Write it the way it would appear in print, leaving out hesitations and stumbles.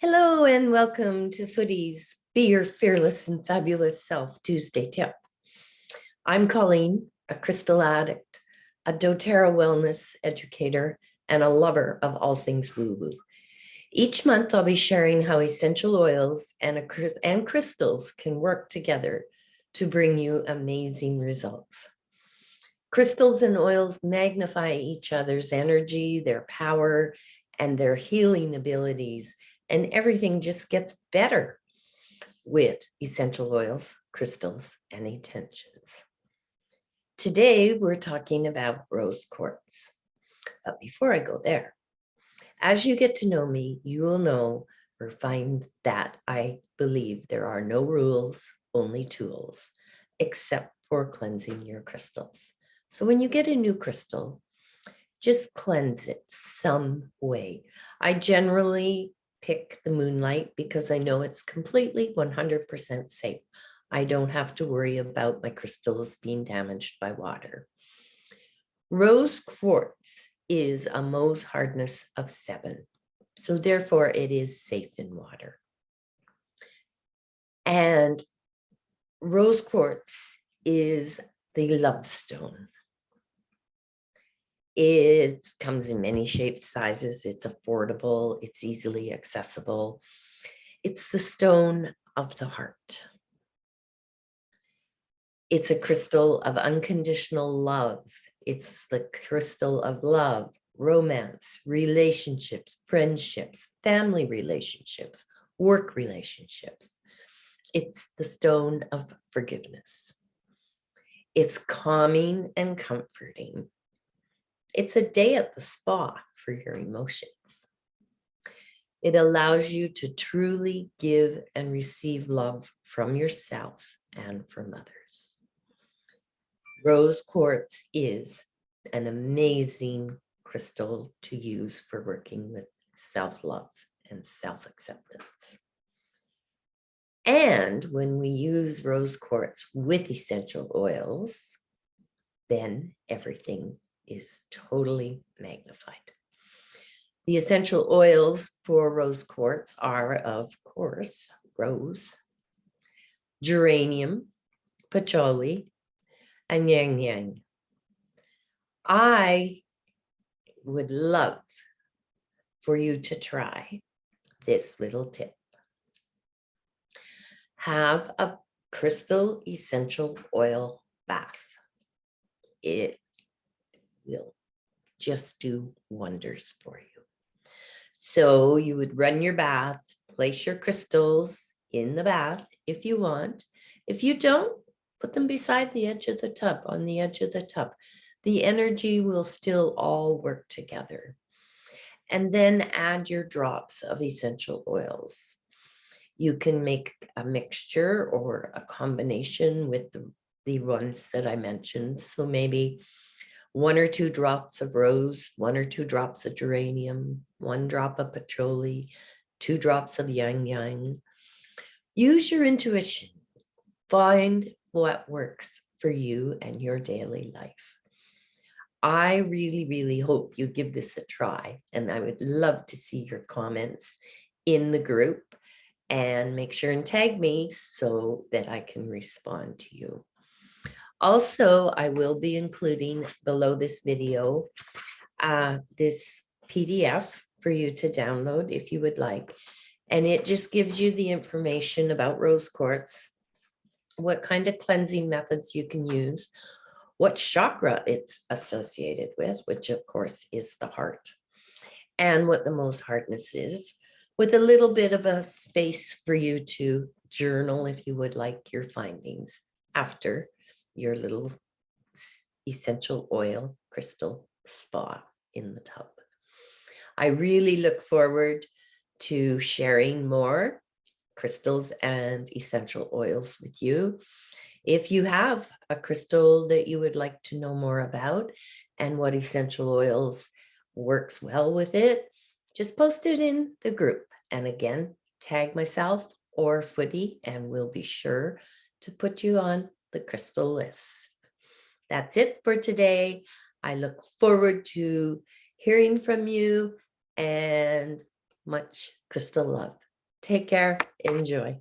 Hello and welcome to Footie's Be Your Fearless and Fabulous Self Tuesday tip. I'm Colleen, a crystal addict, a doTERRA wellness educator, and a lover of all things woo-woo. Each month I'll be sharing how essential oils and crystals can work together to bring you amazing results. Crystals and oils magnify each other's energy, their power, and their healing abilities, and everything just gets better with essential oils, crystals, and intentions. Today, we're talking about rose quartz. But before I go there, as you get to know me, you will know or find that I believe there are no rules, only tools, except for cleansing your crystals. So when you get a new crystal, just cleanse it some way. I generally pick the moonlight because I know it's completely 100% safe. I don't have to worry about my crystals being damaged by water. Rose quartz is a Mohs hardness of 7, so therefore it is safe in water. And rose quartz is the love stone. It comes in many shapes, sizes, it's affordable, it's easily accessible. It's the stone of the heart. It's a crystal of unconditional love. It's the crystal of love, romance, relationships, friendships, family relationships, work relationships. It's the stone of forgiveness. It's calming and comforting. It's a day at the spa for your emotions. It allows you to truly give and receive love from yourself and from others. Rose quartz is an amazing crystal to use for working with self-love and self-acceptance. And when we use rose quartz with essential oils, then everything is totally magnified. The essential oils for rose quartz are, of course, rose, geranium, patchouli, and yang yang. I would love for you to try this little tip. Have a crystal essential oil bath. It will just do wonders for you. So you would run your bath, place your crystals in the bath if you want. If you don't, put them beside the edge of the tub, on the edge of the tub. The energy will still all work together. And then add your drops of essential oils. You can make a mixture or a combination with the ones that I mentioned. So maybe 1 or 2 drops of rose, 1 or 2 drops of geranium, 1 drop of patchouli, 2 drops of yang yang. Use your intuition. Find what works for you and your daily life. I really, really hope you give this a try, and I would love to see your comments in the group, and make sure and tag me so that I can respond to you. Also, I will be including below this video this PDF for you to download if you would like. And it just gives you the information about rose quartz, what kind of cleansing methods you can use, what chakra it's associated with, which of course is the heart, and what the Mohs hardness is, with a little bit of a space for you to journal if you would like your findings after your little essential oil crystal spa in the tub. I really look forward to sharing more crystals and essential oils with you. If you have a crystal that you would like to know more about and what essential oils works well with it, just post it in the group. And again, tag myself or Footie, and we'll be sure to put you on the crystal list. That's it for today. I look forward to hearing from you, and much crystal love. Take care. Enjoy.